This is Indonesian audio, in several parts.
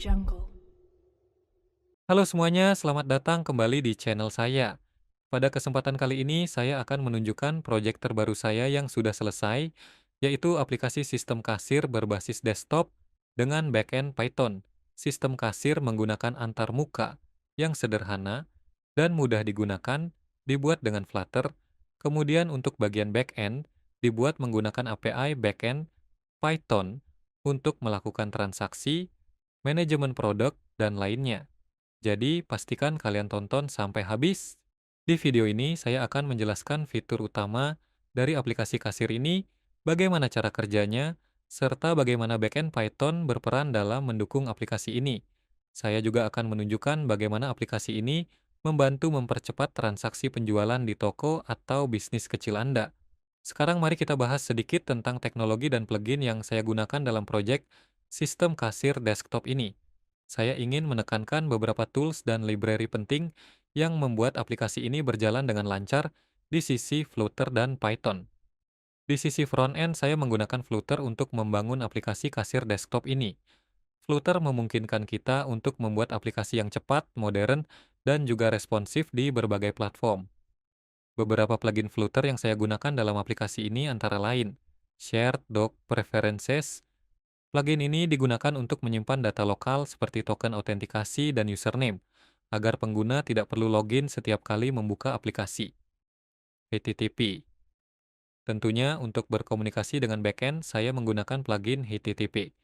Jungle. Halo semuanya, selamat datang kembali di channel saya. Pada kesempatan kali ini, saya akan menunjukkan proyek terbaru saya yang sudah selesai, yaitu aplikasi sistem kasir berbasis desktop dengan backend Python. Sistem kasir menggunakan antarmuka yang sederhana dan mudah digunakan, dibuat dengan Flutter. Kemudian untuk bagian backend, dibuat menggunakan API backend Python untuk melakukan transaksi, manajemen produk, dan lainnya. Jadi, pastikan kalian tonton sampai habis. Di video ini, saya akan menjelaskan fitur utama dari aplikasi kasir ini, bagaimana cara kerjanya, serta bagaimana backend Python berperan dalam mendukung aplikasi ini. Saya juga akan menunjukkan bagaimana aplikasi ini membantu mempercepat transaksi penjualan di toko atau bisnis kecil Anda. Sekarang mari kita bahas sedikit tentang teknologi dan plugin yang saya gunakan dalam proyek sistem kasir desktop ini. Saya ingin menekankan beberapa tools dan library penting yang membuat aplikasi ini berjalan dengan lancar di sisi Flutter dan Python. Di sisi front-end, saya menggunakan Flutter untuk membangun aplikasi kasir desktop ini. Flutter memungkinkan kita untuk membuat aplikasi yang cepat, modern, dan juga responsif di berbagai platform. Beberapa plugin Flutter yang saya gunakan dalam aplikasi ini antara lain Shared Doc Preferences. Plugin ini digunakan untuk menyimpan data lokal seperti token autentikasi dan username, agar pengguna tidak perlu login setiap kali membuka aplikasi. HTTP. Tentunya untuk berkomunikasi dengan backend, saya menggunakan plugin HTTP.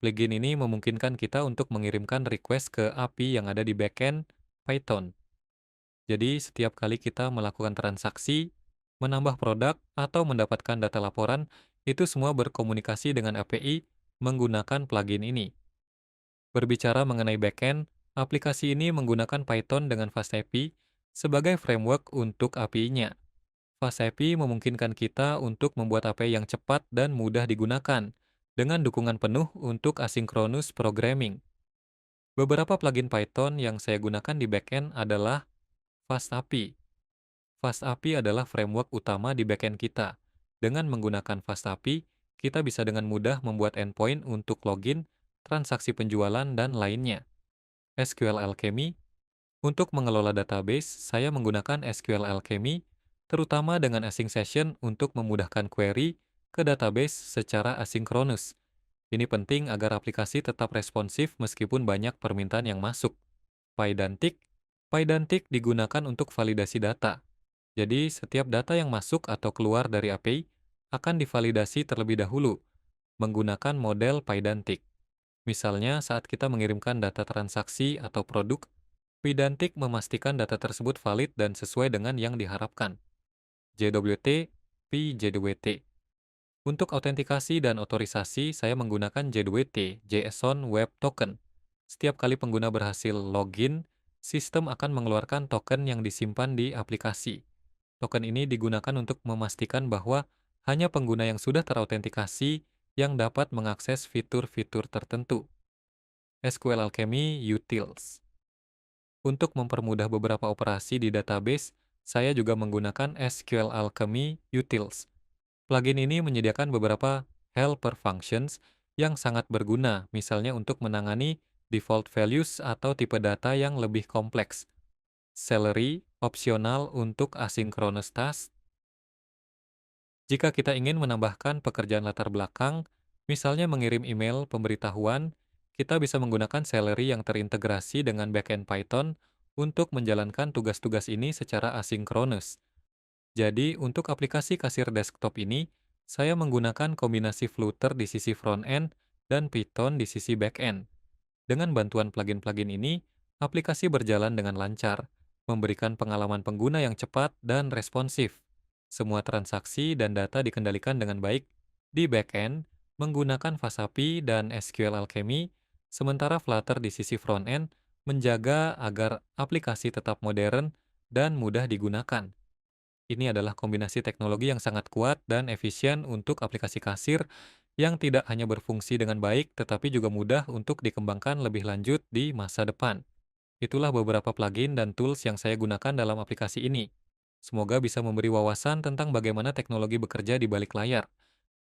Plugin ini memungkinkan kita untuk mengirimkan request ke API yang ada di backend Python. Jadi, setiap kali kita melakukan transaksi, menambah produk, atau mendapatkan data laporan, itu semua berkomunikasi dengan API menggunakan plugin ini. Berbicara mengenai backend, aplikasi ini menggunakan Python dengan FastAPI sebagai framework untuk API-nya. FastAPI memungkinkan kita untuk membuat API yang cepat dan mudah digunakan, dengan dukungan penuh untuk asynchronous programming. Beberapa plugin Python yang saya gunakan di backend adalah FastAPI. FastAPI adalah framework utama di backend kita. Dengan menggunakan FastAPI, kita bisa dengan mudah membuat endpoint untuk login, transaksi penjualan, dan lainnya. SQL Alchemy. Untuk mengelola database, saya menggunakan SQL Alchemy, terutama dengan async session untuk memudahkan query ke database secara asinkronus. Ini penting agar aplikasi tetap responsif meskipun banyak permintaan yang masuk. Pydantic. Pydantic digunakan untuk validasi data. Jadi, setiap data yang masuk atau keluar dari API akan divalidasi terlebih dahulu menggunakan model Pydantic. Misalnya, saat kita mengirimkan data transaksi atau produk, Pydantic memastikan data tersebut valid dan sesuai dengan yang diharapkan. JWT, PJWT. Untuk autentikasi dan otorisasi, saya menggunakan JWT, JSON Web Token. Setiap kali pengguna berhasil login, sistem akan mengeluarkan token yang disimpan di aplikasi. Token ini digunakan untuk memastikan bahwa hanya pengguna yang sudah terautentikasi yang dapat mengakses fitur-fitur tertentu. SQL Alchemy Utils. Untuk mempermudah beberapa operasi di database, saya juga menggunakan SQL Alchemy Utils. Plugin ini menyediakan beberapa helper functions yang sangat berguna, misalnya untuk menangani default values atau tipe data yang lebih kompleks. Celery, opsional untuk asynchronous task. Jika kita ingin menambahkan pekerjaan latar belakang, misalnya mengirim email pemberitahuan, kita bisa menggunakan Celery yang terintegrasi dengan backend Python untuk menjalankan tugas-tugas ini secara asinkronus. Jadi, untuk aplikasi kasir desktop ini, saya menggunakan kombinasi Flutter di sisi front-end dan Python di sisi back-end. Dengan bantuan plugin-plugin ini, aplikasi berjalan dengan lancar, memberikan pengalaman pengguna yang cepat dan responsif. Semua transaksi dan data dikendalikan dengan baik di back-end menggunakan FastAPI dan SQL Alchemy, sementara Flutter di sisi front-end menjaga agar aplikasi tetap modern dan mudah digunakan. Ini adalah kombinasi teknologi yang sangat kuat dan efisien untuk aplikasi kasir yang tidak hanya berfungsi dengan baik, tetapi juga mudah untuk dikembangkan lebih lanjut di masa depan. Itulah beberapa plugin dan tools yang saya gunakan dalam aplikasi ini. Semoga bisa memberi wawasan tentang bagaimana teknologi bekerja di balik layar.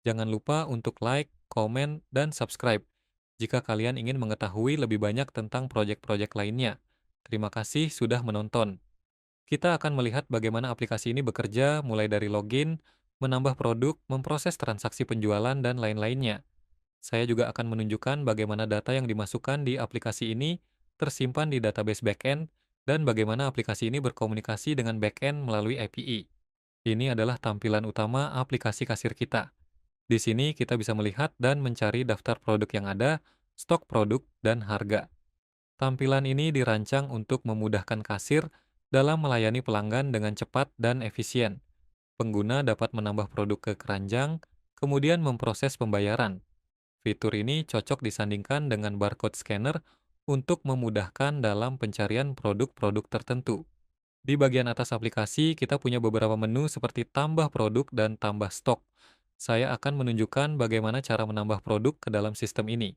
Jangan lupa untuk like, komen, dan subscribe. jika kalian ingin mengetahui lebih banyak tentang proyek-proyek lainnya. Terima kasih sudah menonton. Kita akan melihat bagaimana aplikasi ini bekerja mulai dari login, menambah produk, memproses transaksi penjualan, dan lain-lainnya. Saya juga akan menunjukkan bagaimana data yang dimasukkan di aplikasi ini tersimpan di database backend dan bagaimana aplikasi ini berkomunikasi dengan backend melalui API. Ini adalah tampilan utama aplikasi kasir kita. Di sini kita bisa melihat dan mencari daftar produk yang ada, stok produk, dan harga. Tampilan ini dirancang untuk memudahkan kasir dalam melayani pelanggan dengan cepat dan efisien. Pengguna dapat menambah produk ke keranjang, kemudian memproses pembayaran. Fitur ini cocok disandingkan dengan barcode scanner untuk memudahkan dalam pencarian produk-produk tertentu. Di bagian atas aplikasi, kita punya beberapa menu seperti tambah produk dan tambah stok. Saya akan menunjukkan bagaimana cara menambah produk ke dalam sistem ini.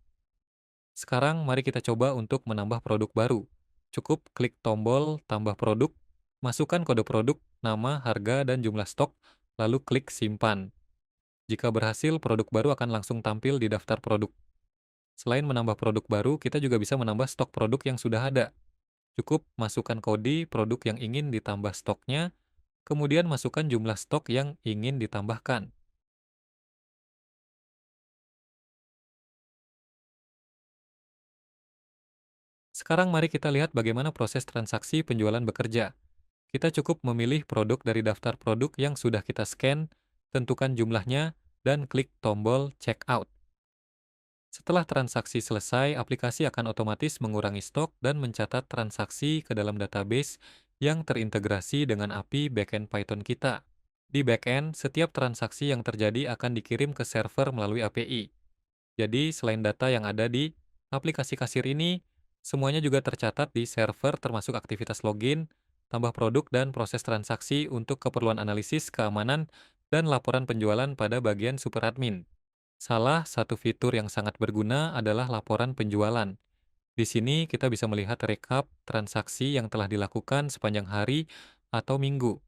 Sekarang mari kita coba untuk menambah produk baru. Cukup klik tombol tambah produk, masukkan kode produk, nama, harga, dan jumlah stok, lalu klik simpan. Jika berhasil, produk baru akan langsung tampil di daftar produk. Selain menambah produk baru, kita juga bisa menambah stok produk yang sudah ada. Cukup masukkan kode produk yang ingin ditambah stoknya, kemudian masukkan jumlah stok yang ingin ditambahkan. Sekarang mari kita lihat bagaimana proses transaksi penjualan bekerja. Kita cukup memilih produk dari daftar produk yang sudah kita scan, tentukan jumlahnya, dan klik tombol checkout. Setelah transaksi selesai, aplikasi akan otomatis mengurangi stok dan mencatat transaksi ke dalam database yang terintegrasi dengan API backend Python kita. Di backend, setiap transaksi yang terjadi akan dikirim ke server melalui API. Jadi, selain data yang ada di aplikasi kasir ini, semuanya juga tercatat di server termasuk aktivitas login, tambah produk, dan proses transaksi untuk keperluan analisis, keamanan, dan laporan penjualan pada bagian super admin. Salah satu fitur yang sangat berguna adalah laporan penjualan. Di sini kita bisa melihat rekap transaksi yang telah dilakukan sepanjang hari atau minggu.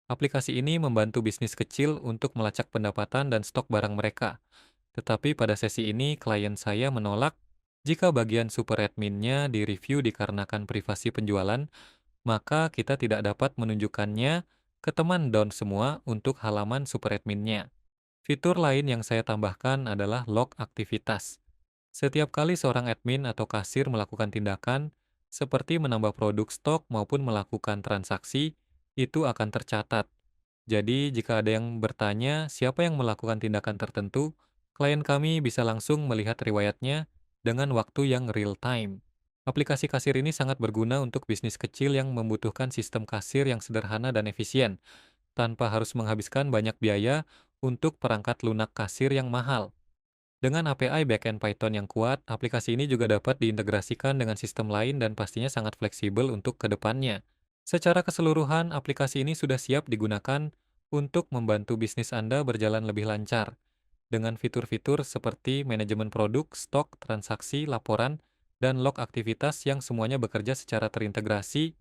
Aplikasi ini membantu bisnis kecil untuk melacak pendapatan dan stok barang mereka. Tetapi pada sesi ini, klien saya menolak jika bagian super admin-nya direview dikarenakan privasi penjualan, maka kita tidak dapat menunjukkannya ke teman down semua untuk halaman super admin-nya. Fitur lain yang saya tambahkan adalah log aktivitas. Setiap kali seorang admin atau kasir melakukan tindakan, seperti menambah produk stok maupun melakukan transaksi, itu akan tercatat. Jadi, jika ada yang bertanya siapa yang melakukan tindakan tertentu, klien kami bisa langsung melihat riwayatnya dengan waktu yang real time. Aplikasi kasir ini sangat berguna untuk bisnis kecil yang membutuhkan sistem kasir yang sederhana dan efisien, tanpa harus menghabiskan banyak biaya untuk perangkat lunak kasir yang mahal. Dengan API backend Python yang kuat, aplikasi ini juga dapat diintegrasikan dengan sistem lain dan pastinya sangat fleksibel untuk kedepannya. Secara keseluruhan, aplikasi ini sudah siap digunakan untuk membantu bisnis Anda berjalan lebih lancar. Dengan fitur-fitur seperti manajemen produk, stok, transaksi, laporan, dan log aktivitas yang semuanya bekerja secara terintegrasi,